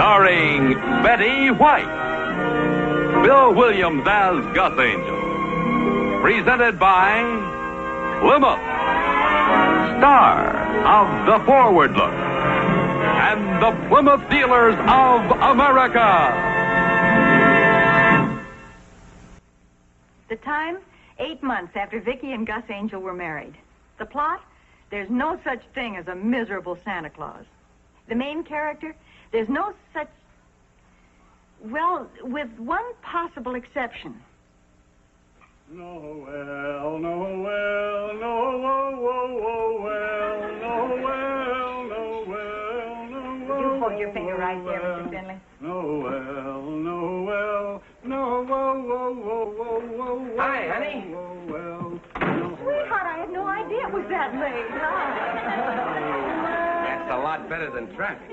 starring Betty White, Bill Williams as Gus Angel, presented by Plymouth, star of The Forward Look, and the Plymouth Dealers of America. The time, 8 months after Vicky and Gus Angel were married. The plot, there's no such thing as a miserable Santa Claus. The main character, there's no such... Well, with one possible exception. Noel, Noel, Noel, Noel, Noel, Noel. You hold your finger right there, Mr. Finley. Noel, Noel, Noel. Hi, honey. Noel. Sweetheart, I had no idea it was that late. That's a lot better than traffic.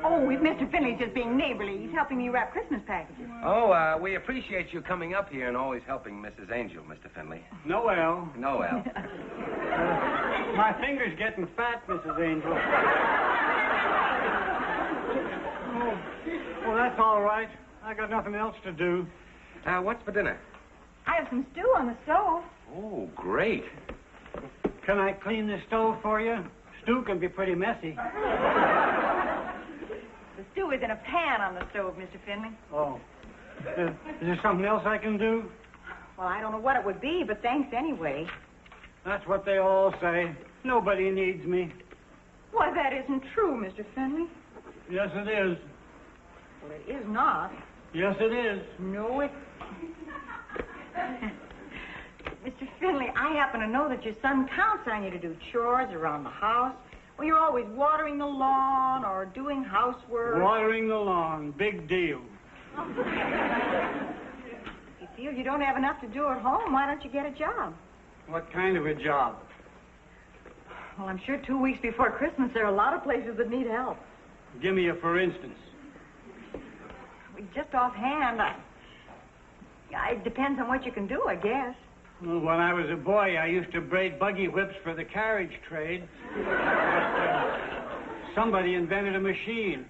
Oh, if Mr. Finley's just being neighborly. He's helping me wrap Christmas packages. Oh, we appreciate you coming up here and always helping Mrs. Angel, Mr. Finley. Noel. Noel. My finger's getting fat, Mrs. Angel. Well, that's all right. I got nothing else to do. What's for dinner? I have some stew on the stove. Oh, great. Can I clean the stove for you? Stew can be pretty messy. The stew is in a pan on the stove, Mr. Finley. Oh. Is there something else I can do? Well, I don't know what it would be, but thanks anyway. That's what they all say. Nobody needs me. Why, that isn't true, Mr. Finley. Yes, it is. Well, it is not. Yes, it is. No, it... Mr. Finley, I happen to know that your son counts on you to do chores around the house. Well, you're always watering the lawn or doing housework. Watering the lawn. Big deal. If you feel you don't have enough to do at home, why don't you get a job? What kind of a job? Well, I'm sure 2 weeks before Christmas, there are a lot of places that need help. Give me a for instance. Just offhand, it depends on what you can do, I guess. Well, when I was a boy, I used to braid buggy whips for the carriage trade. Somebody invented a machine.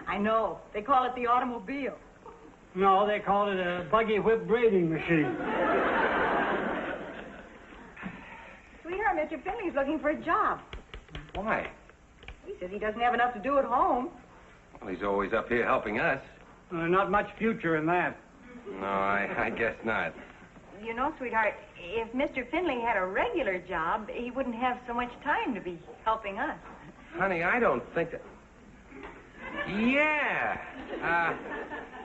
I know. They call it the automobile. No, they called it a buggy whip braiding machine. Sweetheart, Mr. Finley's looking for a job. Why? He says he doesn't have enough to do at home. Well, he's always up here helping us. Not much future in that. No, I guess not. You know, sweetheart, if Mr. Finley had a regular job, he wouldn't have so much time to be helping us. Honey, I don't think that... Yeah.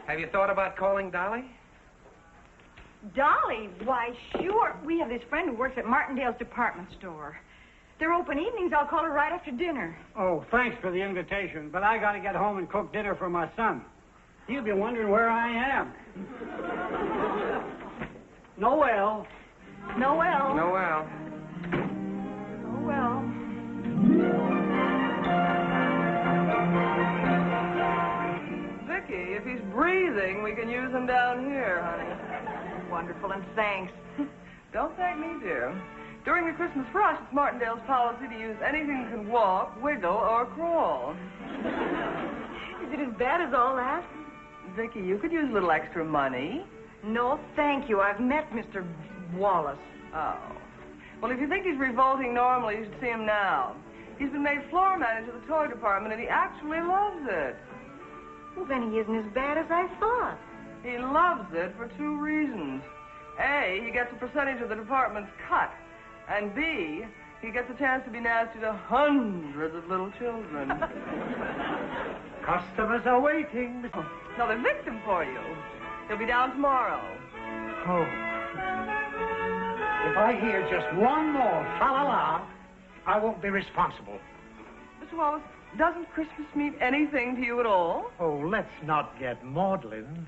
Have you thought about calling Dolly? Dolly? Why, sure. We have this friend who works at Martindale's department store. They're open evenings. I'll call her right after dinner. Oh, thanks for the invitation, but I got to get home and cook dinner for my son. He'll be wondering where I am. Noel. Noel. Noel. Oh, well. Vicky, if he's breathing, we can use him down here, honey. Wonderful, and thanks. Don't thank me, dear. During the Christmas rush, it's Martindale's policy to use anything that can walk, wiggle, or crawl. Is it as bad as all that? Vicky, you could use a little extra money. No, thank you. I've met Mr. Wallace. Oh. Well, if you think he's revolting normally, you should see him now. He's been made floor manager of the toy department, and he actually loves it. Well, then he isn't as bad as I thought. He loves it for 2 reasons. A, he gets a percentage of the department's cut. And B, he gets a chance to be nasty to hundreds of little children. Customers are waiting. Now, they're victim for you. He'll be down tomorrow. Oh. If I hear just one more fa-la-la, I won't be responsible. Mr. Wallace, doesn't Christmas mean anything to you at all? Oh, let's not get maudlin.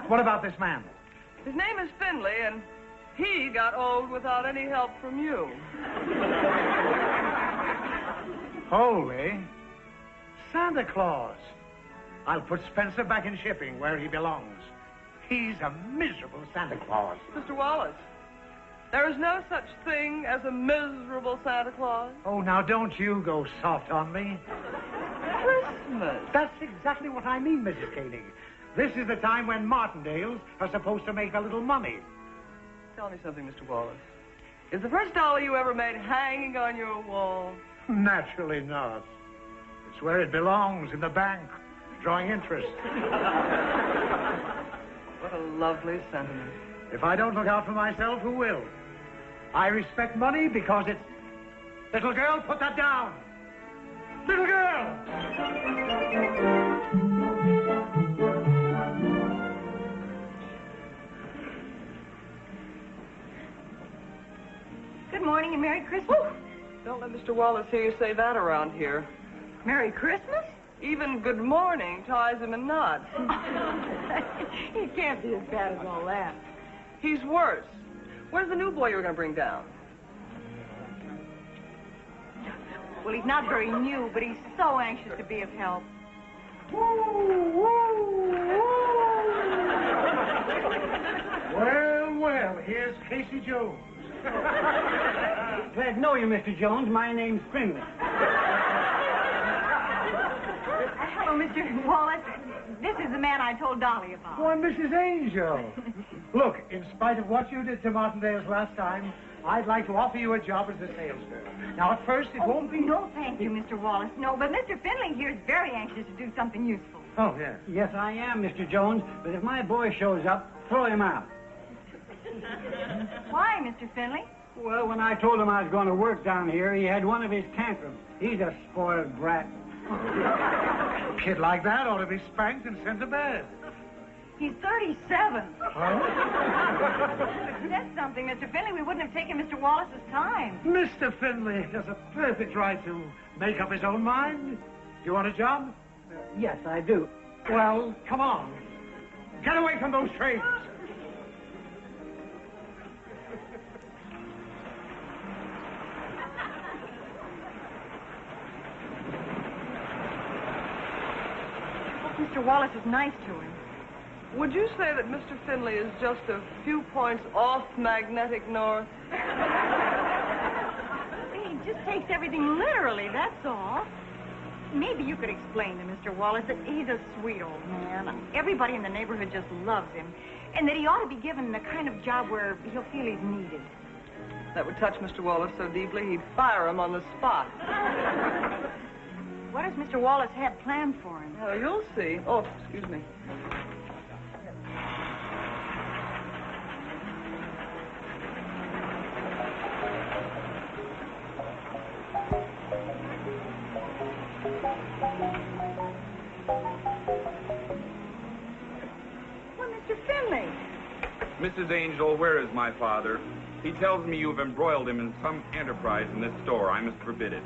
What about this man? His name is Finley, and he got old without any help from you. Holy Santa Claus. I'll put Spencer back in shipping where he belongs. He's a miserable Santa Claus. Mr. Wallace, There is no such thing as a miserable Santa Claus. Oh, now don't you go soft on me. Christmas. That's exactly what I mean, Mrs. Koenig. This is the time when Martindales are supposed to make a little money. Tell me something, Mr. Wallace. Is the first dollar you ever made hanging on your wall? Naturally not. It's where it belongs, in the bank, drawing interest. What a lovely sentiment. If I don't look out for myself, who will? I respect money because it's... Little girl, put that down. Little girl! Good morning and Merry Christmas. Don't let Mr. Wallace hear you say that around here. Merry Christmas? Even good morning ties him in knots. It can't be as bad as all that. He's worse. Where's the new boy you were going to bring down? Well, he's not very new, but he's so anxious to be of help. Well, here's Casey Jones. Glad to know you, Mr. Jones. My name's Finley. Hello, Mr. Wallace. This is the man I told Dolly about. Why, Mrs. Angel. Look, in spite of what you did to Martindale's last time, I'd like to offer you a job as a salesman. Now, at first, it won't be... No, thank you, Mr. Wallace. No, but Mr. Finley here is very anxious to do something useful. Oh, yes. Yes, I am, Mr. Jones. But if my boy shows up, throw him out. Why, Mr. Finley? Well, when I told him I was going to work down here, he had one of his tantrums. He's a spoiled brat. A kid like that ought to be spanked and sent to bed. He's 37. Huh? That's something, Mr. Finley. We wouldn't have taken Mr. Wallace's time. Mr. Finley has a perfect right to make up his own mind. Do you want a job? Yes, I do. Well, come on. Get away from those trains. Mr. Wallace is nice to him. Would you say that Mr. Finley is just a few points off magnetic north? He just takes everything literally, that's all. Maybe you could explain to Mr. Wallace that he's a sweet old man. Everybody in the neighborhood just loves him. And that he ought to be given the kind of job where he'll feel he's needed. That would touch Mr. Wallace so deeply, he'd fire him on the spot. What does Mr. Wallace have planned for him? Oh, you'll see. Oh, excuse me. Well, Mr. Finley. Mrs. Angel, where is my father? He tells me you've embroiled him in some enterprise in this store. I must forbid it.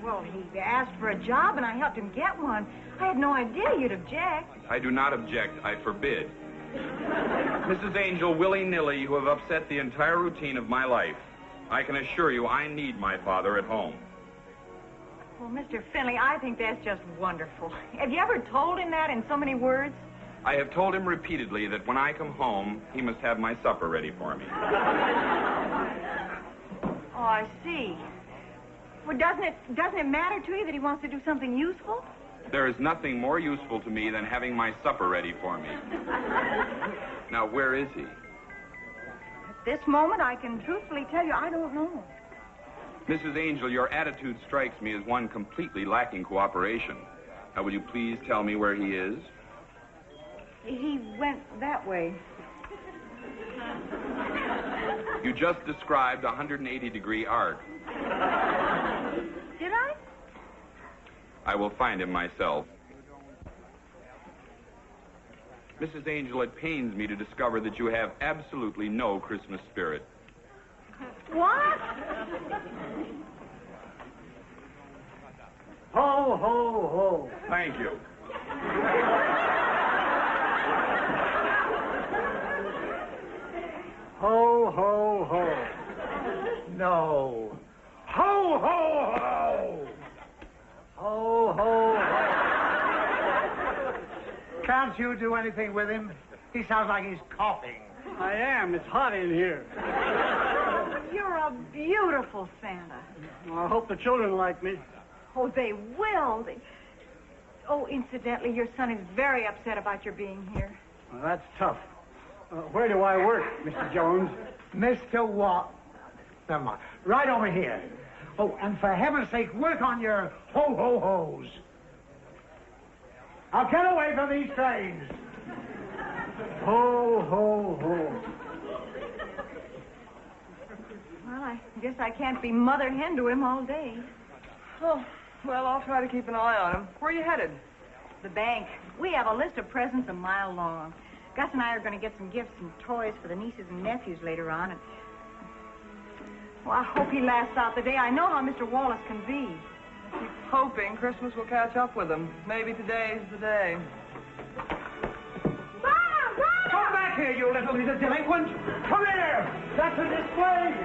Well, he asked for a job, and I helped him get one. I had no idea you'd object. I do not object. I forbid. Mrs. Angel, willy-nilly, you have upset the entire routine of my life. I can assure you I need my father at home. Well, Mr. Finley, I think that's just wonderful. Have you ever told him that in so many words? I have told him repeatedly that when I come home, he must have my supper ready for me. Oh, I see. Well, doesn't it matter to you that he wants to do something useful? There is nothing more useful to me than having my supper ready for me. Now, where is he? At this moment, I can truthfully tell you I don't know. Mrs. Angel, your attitude strikes me as one completely lacking cooperation. Now, will you please tell me where he is? He went that way. You just described a 180-degree arc. Did I? I will find him myself. Mrs. Angel, it pains me to discover that you have absolutely no Christmas spirit. What? Ho, ho, ho. Thank you. Ho, ho, ho. No. Ho, ho, ho. Ho, ho, ho. Can't you do anything with him? He sounds like he's coughing. I am. It's hot in here. You're a beautiful Santa. Well, I hope the children like me. Oh, they will. Oh, incidentally, your son is very upset about your being here. Well, that's tough. Where do I work, Mr. Jones? Mr. Watt. Never mind. Right over here. Oh, and for heaven's sake, work on your ho-ho-hos. Now get away from these trains. Ho-ho-ho. Well, I guess I can't be mother hen to him all day. Oh, well, I'll try to keep an eye on him. Where are you headed? The bank. We have a list of presents a mile long. Gus and I are going to get some gifts and toys for the nieces and nephews later on. And well, I hope he lasts out the day. I know how Mr. Wallace can be. I keep hoping Christmas will catch up with him. Maybe today's the day. Come back here, you little delinquent. Come here. That's a display.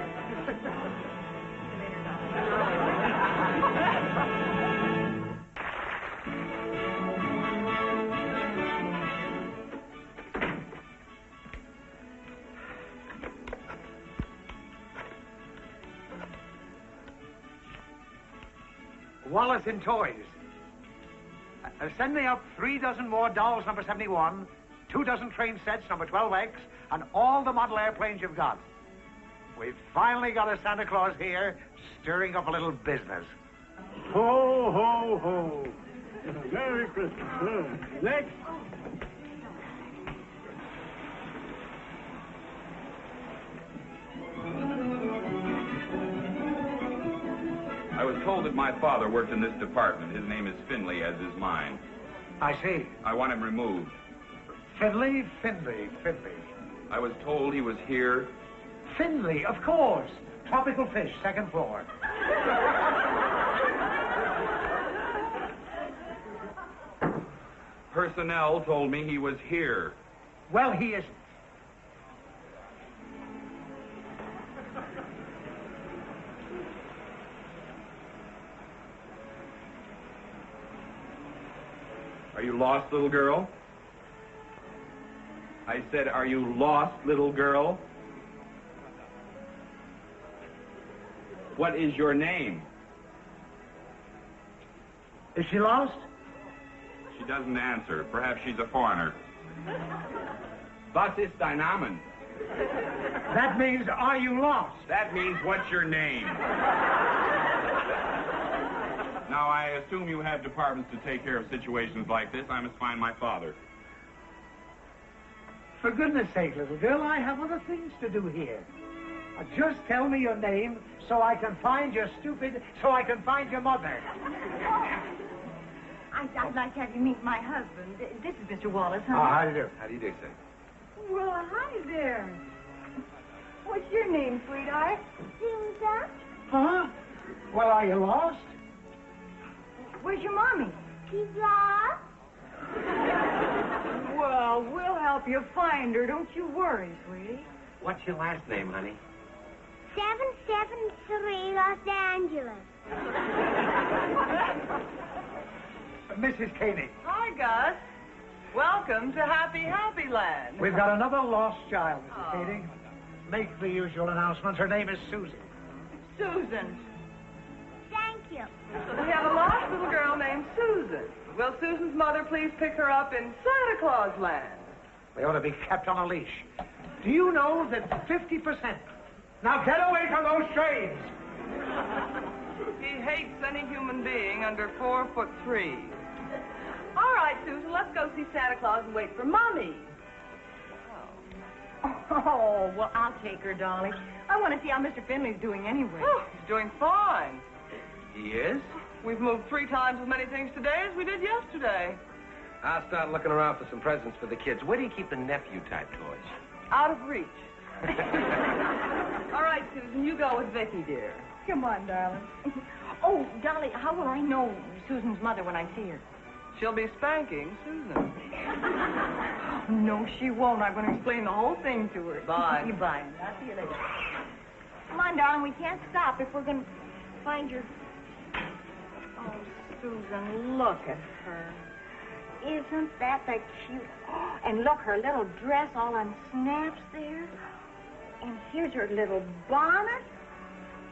Wallace in Toys. Send me up 3 dozen more dolls, number 71, 2 dozen train sets, number 12X, and all the model airplanes you've got. We've finally got a Santa Claus here, stirring up a little business. Ho, ho, ho. Merry Christmas. Next. I was told that my father worked in this department. His name is Finley, as is mine. I see. I want him removed. Finley. I was told he was here. Finley, of course. Tropical fish, 2nd floor. Personnel told me he was here. Well, he isn't. Are you lost, little girl? I said, are you lost, little girl? What is your name? Is she lost? She doesn't answer. Perhaps she's a foreigner. Was ist dein Name? That means, are you lost? That means, what's your name? Now, I assume you have departments to take care of situations like this. I must find my father. For goodness sake, little girl, I have other things to do here. Just tell me your name so I can find your mother. I'd like to have you meet my husband. This is Mr. Wallace, huh? Oh, how do you do? How do you do, sir? Well, hi there. What's your name, sweetheart? Susan? Huh? Well, are you lost? Where's your mommy? She's lost? Well, we'll help you find her. Don't you worry, sweetie. What's your last name, honey? 773 Los Angeles. Mrs. Caney, Hi, Gus. Welcome to Happy Land. we've got another lost child, Mrs. Oh. Caney. Make the usual announcement. Her name is Susan. Susan. Thank you. We have a lost little girl named Susan. Will Susan's mother please pick her up in Santa Claus land? They ought to be kept on a leash. Do you know that 50%... Now get away from those trains! He hates any human being under 4'3". All right, Susan, let's go see Santa Claus and wait for Mommy. Oh, well, I'll take her, darling. I want to see how Mr. Finley's doing anyway. Oh, he's doing fine. He is? We've moved 3 times as many things today as we did yesterday. I'll start looking around for some presents for the kids. Where do you keep the nephew-type toys? Out of reach. All right, Susan, you go with Vicky, dear. Come on, darling. Oh, darling, how will I know Susan's mother when I see her? She'll be spanking Susan. No, she won't. I'm going to explain the whole thing to her. Bye. Bye. I'll see you later. Come on, darling. We can't stop if we're going to find your... Oh, Susan, look at her. isn't that the cute? Oh, and look, her little dress all on snaps there. And here's her little bonnet.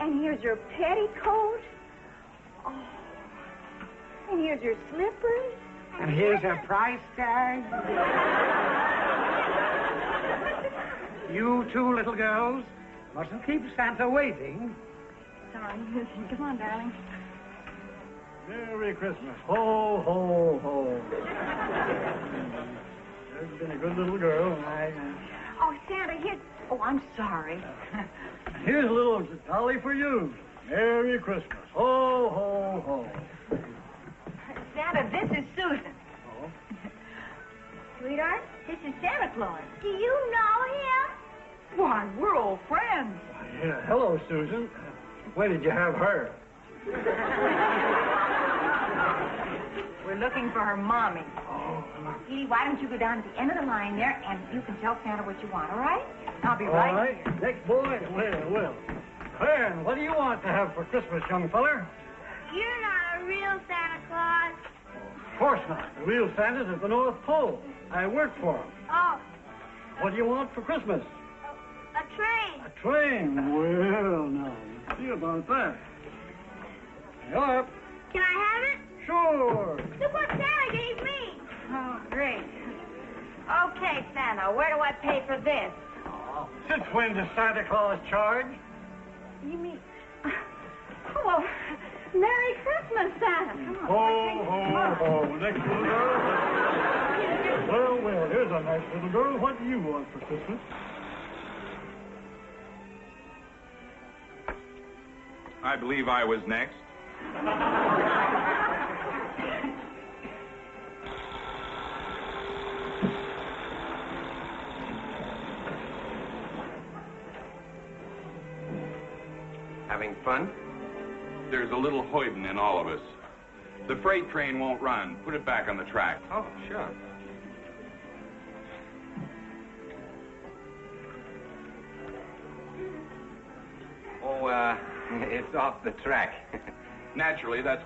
And here's her petticoat. Oh. And here's your slippers. And here's her price tag. You two little girls mustn't keep Santa waiting. Sorry. Come on, darling. Merry Christmas. Ho, ho, ho. You've been a good little girl. Oh, Santa, here's... Oh, I'm sorry. Here's a little dolly for you. Merry Christmas. Ho, ho, ho. Santa, this is Susan. Oh? Sweetheart, this is Santa Claus. Do you know him? Why, we're old friends. Yeah, hello, Susan. When did you have her? We're looking for her mommy. Oh. Edie, why don't you go down to the end of the line there, and you can tell Santa what you want, all right? I'll be All right. Next boy. Well. Clarence, what do you want to have for Christmas, young feller? You're not a real Santa Claus. Of course not. The real Santa's at the North Pole. I work for him. Oh, What do you want for Christmas? a train. A train. Well, now, see about that. Yup. Can I have it? Sure. Look what Santa gave me. Oh, great. Okay, Santa, where do I pay for this? Since when does Santa Claus charge? You mean... Oh, well, Merry Christmas, Santa. Come on. Ho, ho, ho. Next little girl. Well, here's a nice little girl. What do you want for Christmas? I believe I was next. Having fun? There's a little hoidin in all of us. The freight train won't run. Put it back on the track. Oh, sure. Oh, it's off the track. Naturally, that's